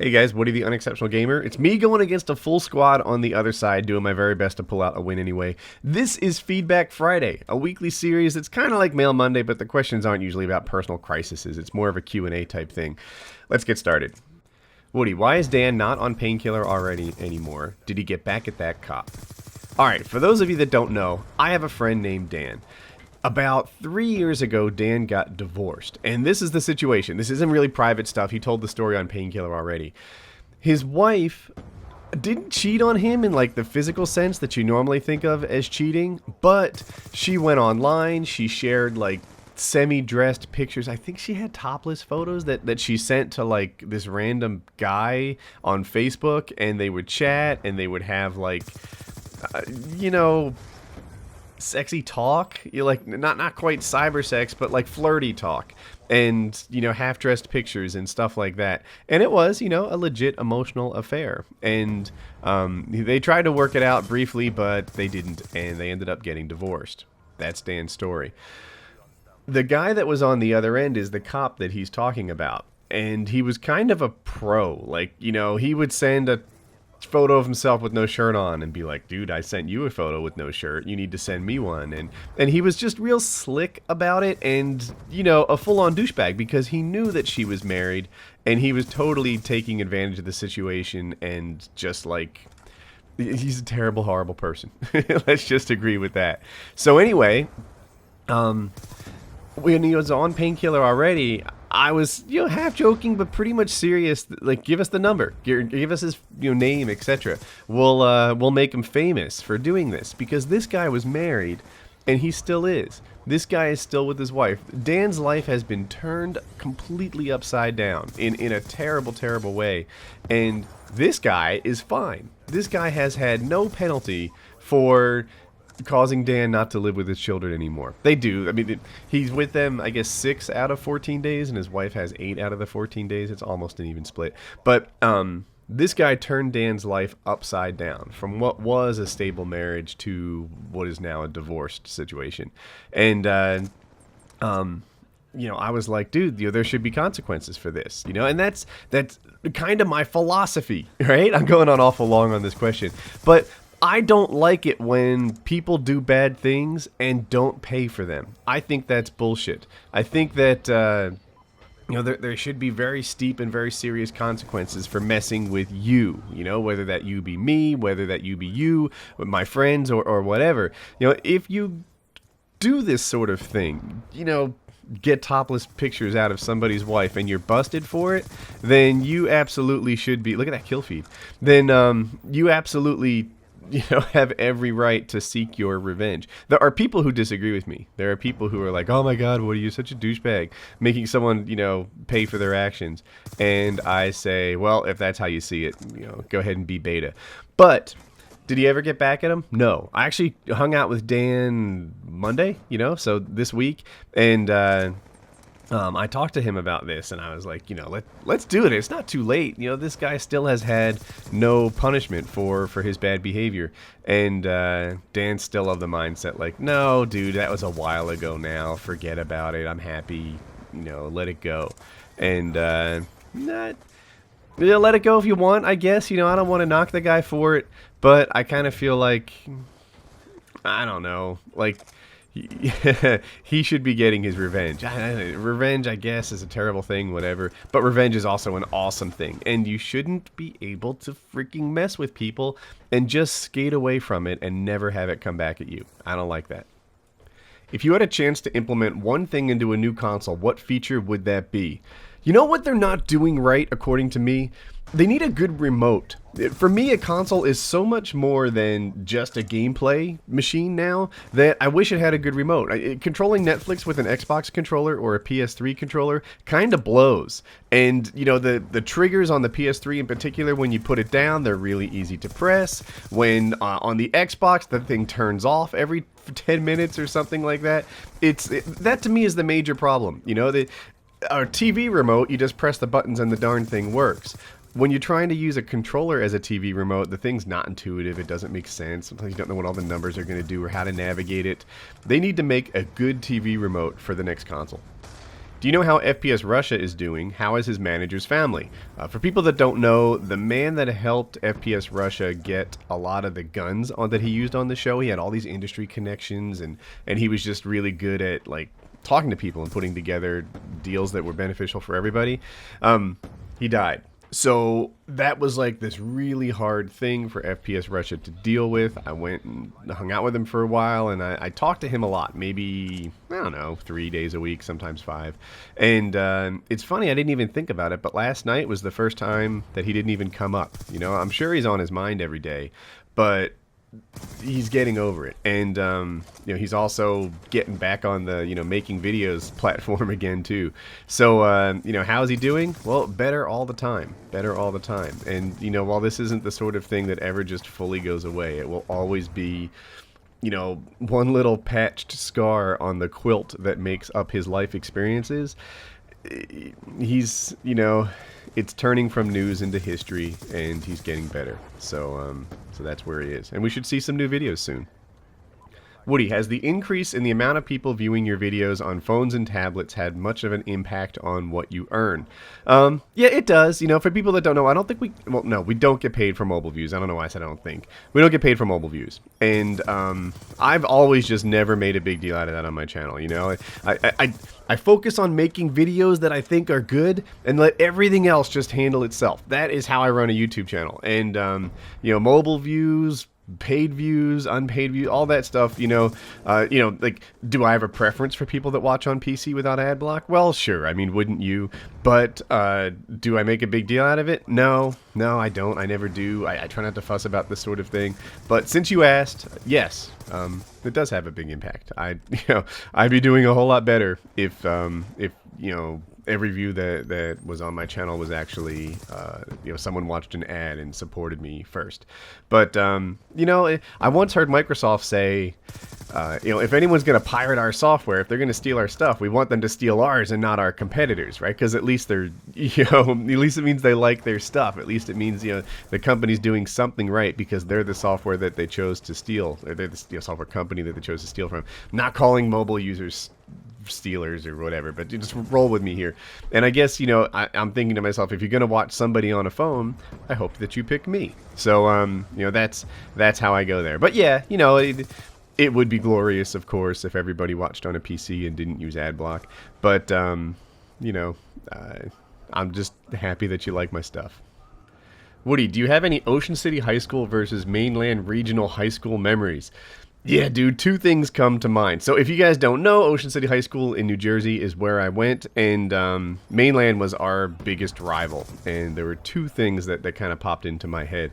Hey guys, Woody the Unexceptional Gamer. It's me going against a full squad on the other side, doing my very best to pull out a win anyway. This is Feedback Friday, a weekly series that's kind of like Mail Monday, but the questions aren't usually about personal crises. It's more of a Q&A type thing. Let's get started. Woody, why is Dan not on Painkiller already anymore? Did he get back at that cop? Alright, for those of you that don't know, I have a friend named Dan. About 3 years ago, Dan got divorced. And this is the situation. This isn't really private stuff. He told the story on Painkiller already. His wife didn't cheat on him in like the physical sense that you normally think of as cheating, but she went online, she shared like semi-dressed pictures. I think she had topless photos that she sent to like this random guy on Facebook, and they would chat and they would have like, sexy talk. You like not quite cyber sex, but like flirty talk, and half-dressed pictures and stuff like that. And it was a legit emotional affair. And they tried to work it out briefly, but they didn't, and they ended up getting divorced. That's Dan's story. The guy that was on the other end is the cop that he's talking about, and he was kind of a pro. Like, he would send a photo of himself with no shirt on and be like, dude, I sent you a photo with no shirt, you need to send me one. And he was just real slick about it, and a full-on douchebag, because he knew that she was married, and he was totally taking advantage of the situation, and just like, he's a terrible, horrible person. Let's just agree with that. So anyway, when he was on Painkiller already, I was, half joking, but pretty much serious. Like, give us the number, give us his, name, etc. We'll make him famous for doing this, because this guy was married, and he still is. This guy is still with his wife. Dan's life has been turned completely upside down in a terrible, terrible way, and this guy is fine. This guy has had no penalty for causing Dan not to live with his children anymore. They do. I mean, he's with them, I guess, 6 out of 14 days, and his wife has 8 out of the 14 days. It's almost an even split. But this guy turned Dan's life upside down, from what was a stable marriage to what is now a divorced situation. And I was like, dude, there should be consequences for this, and that's kind of my philosophy, right? I'm going on awful long on this question, but I don't like it when people do bad things and don't pay for them. I think that's bullshit. I think that there should be very steep and very serious consequences for messing with you, whether that you be me, whether that you be you, with my friends, or whatever. If you do this sort of thing, get topless pictures out of somebody's wife, and you're busted for it, then you absolutely should be, look at that kill feed, then you absolutely have every right to seek your revenge. There are people who disagree with me. There are people who are like, oh my god, what are you, such a douchebag, making someone, pay for their actions. And I say, well, if that's how you see it, go ahead and be beta. But did he ever get back at him? No. I actually hung out with Dan Monday, so this week, and I talked to him about this, and I was like, let's do it. It's not too late. This guy still has had no punishment for his bad behavior. And Dan's still of the mindset like, no, dude, that was a while ago now. Forget about it. I'm happy. Let it go. And let it go if you want, I guess. I don't want to knock the guy for it, but I kind of feel like, I don't know, like, he should be getting his revenge. Revenge, I guess, is a terrible thing, whatever. But revenge is also an awesome thing. And you shouldn't be able to freaking mess with people and just skate away from it and never have it come back at you. I don't like that. If you had a chance to implement one thing into a new console, what feature would that be? You know what they're not doing right, according to me? They need a good remote. For me, a console is so much more than just a gameplay machine now that I wish it had a good remote. Controlling Netflix with an Xbox controller or a PS3 controller kind of blows. And, the triggers on the PS3 in particular, when you put it down, they're really easy to press. When on the Xbox, the thing turns off every 10 minutes or something like that. That to me is the major problem. Our TV remote, you just press the buttons and the darn thing works. When you're trying to use a controller as a TV remote, the thing's not intuitive. It doesn't make sense. Sometimes you don't know what all the numbers are going to do or how to navigate it. They need to make a good TV remote for the next console. Do you know how FPS Russia is doing? How is his manager's family? For people that don't know, the man that helped FPS Russia get a lot of the guns that he used on the show, he had all these industry connections, and he was just really good at like talking to people and putting together deals that were beneficial for everybody. He died. So that was like this really hard thing for FPS Russia to deal with. I went and hung out with him for a while, and I talked to him a lot, maybe, I don't know, 3 days a week, sometimes 5. And it's funny, I didn't even think about it, but last night was the first time that he didn't even come up. You know, I'm sure he's on his mind every day, but he's getting over it. And you know, he's also getting back on the, you know, making videos platform again too. So you know, how's he doing? Well, better all the time, better all the time. And you know, while this isn't the sort of thing that ever just fully goes away, it will always be, you know, one little patched scar on the quilt that makes up his life experiences. He's, you know, it's turning from news into history, and he's getting better. So so that's where he is, and we should see some new videos soon. Woody, has the increase in the amount of people viewing your videos on phones and tablets had much of an impact on what you earn? Yeah, it does. You know, for people that don't know, I don't think we don't get paid for mobile views. I don't know why I said I don't think. We don't get paid for mobile views. And I've always just never made a big deal out of that on my channel, you know? I focus on making videos that I think are good and let everything else just handle itself. That is how I run a YouTube channel. And, you know, mobile views, paid views, unpaid views, all that stuff, you know, like, do I have a preference for people that watch on PC without ad block? Well, sure. I mean, wouldn't you? But do I make a big deal out of it? No, I don't. I never do. I try not to fuss about this sort of thing. But since you asked, yes, it does have a big impact. I'd be doing a whole lot better if you know, every view that was on my channel was actually, you know, someone watched an ad and supported me first. But, you know, I once heard Microsoft say, you know, if anyone's going to pirate our software, if they're going to steal our stuff, we want them to steal ours and not our competitors, right? Because at least they're, you know, at least it means they like their stuff. At least it means, you know, the company's doing something right because they're the software that they chose to steal. Or they're the, you know, software company that they chose to steal from. Not calling mobile users stealers or whatever, but just roll with me here. And I guess, you know, I'm thinking to myself, if you're gonna watch somebody on a phone, I hope that you pick me. So you know, that's how I go there. But yeah, you know, it would be glorious, of course, if everybody watched on a PC and didn't use ad block. But you know, I'm just happy that you like my stuff. Woody, do you have any Ocean City High School versus mainland regional high school memories? Yeah, dude, 2 things come to mind. So if you guys don't know, Ocean City High School in New Jersey is where I went, and Mainland was our biggest rival. And there were 2 things that kind of popped into my head.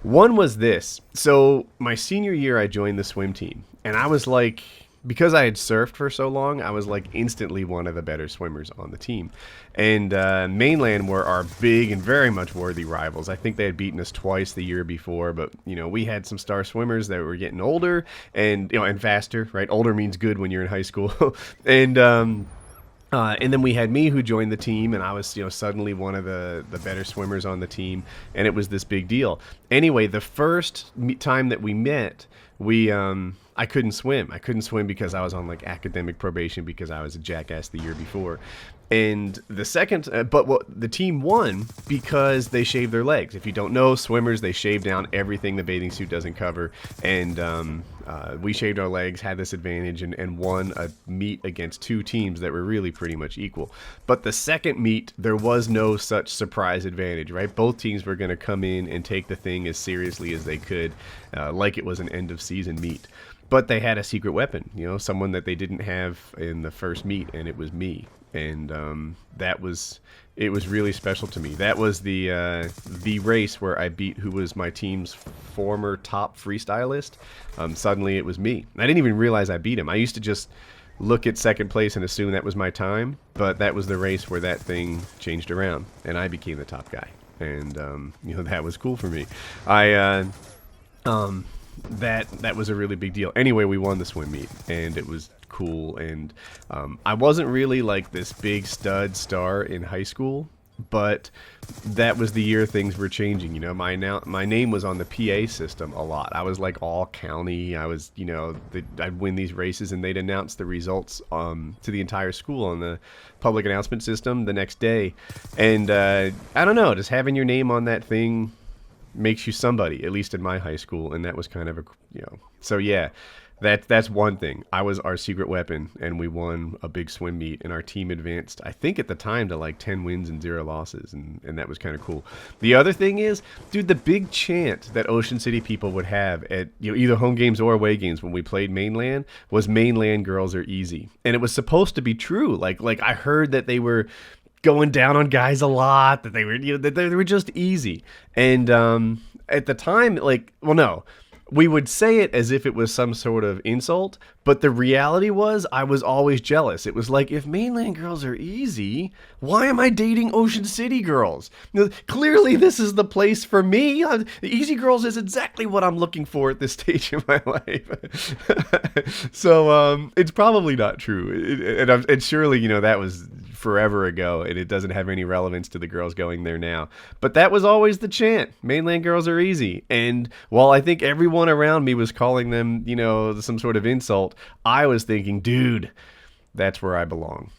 One was this. So my senior year, I joined the swim team, and I was like, because I had surfed for so long, I was like instantly one of the better swimmers on the team. And Mainland were our big and very much worthy rivals. I think they had beaten us twice the year before, but you know, we had some star swimmers that were getting older and, you know, and faster, right? Older means good when you're in high school. And then we had me, who joined the team, and I was, you know, suddenly one of the better swimmers on the team, and it was this big deal. Anyway, the first time that we met, I couldn't swim. I couldn't swim because I was on like academic probation because I was a jackass the year before. And the second, the team won because they shaved their legs. If you don't know, swimmers, they shave down everything the bathing suit doesn't cover. And we shaved our legs, had this advantage, and won a meet against 2 teams that were really pretty much equal. But the second meet, there was no such surprise advantage, right? Both teams were going to come in and take the thing as seriously as they could, like it was an end of season meet. But they had a secret weapon, you know, someone that they didn't have in the first meet, and it was me. And it was really special to me. That was the race where I beat who was my team's former top freestylist. Suddenly it was me. I didn't even realize I beat him. I used to just look at second place and assume that was my time, but that was the race where that thing changed around, and I became the top guy. And you know, that was cool for me. That was a really big deal. Anyway, we won the swim meet, and it was cool. And I wasn't really like this big stud star in high school, but that was the year things were changing. You know, my name was on the PA system a lot. I was like all county. I was, you know, I'd win these races and they'd announce the results to the entire school on the public announcement system the next day. And I don't know, just having your name on that thing makes you somebody, at least in my high school. And that was kind of a, you know, so yeah. That's one thing. I was our secret weapon, and we won a big swim meet, and our team advanced, I think at the time, to like 10 wins and 0 losses, and that was kind of cool. The other thing is, dude, the big chant that Ocean City people would have at, you know, either home games or away games when we played mainland was "Mainland girls are easy," and it was supposed to be true. Like I heard that they were going down on guys a lot, that they were, you know, that they were just easy, and at the time, like, well, no. We would say it as if it was some sort of insult, but the reality was I was always jealous. It was like, if mainland girls are easy, why am I dating Ocean City girls? You know, clearly this is the place for me. Easy girls is exactly what I'm looking for at this stage in my life. So it's probably not true. And surely, you know, that was forever ago, and it doesn't have any relevance to the girls going there now. But that was always the chant. Mainland girls are easy. And while I think everyone around me was calling them, you know, some sort of insult, I was thinking, dude, that's where I belong.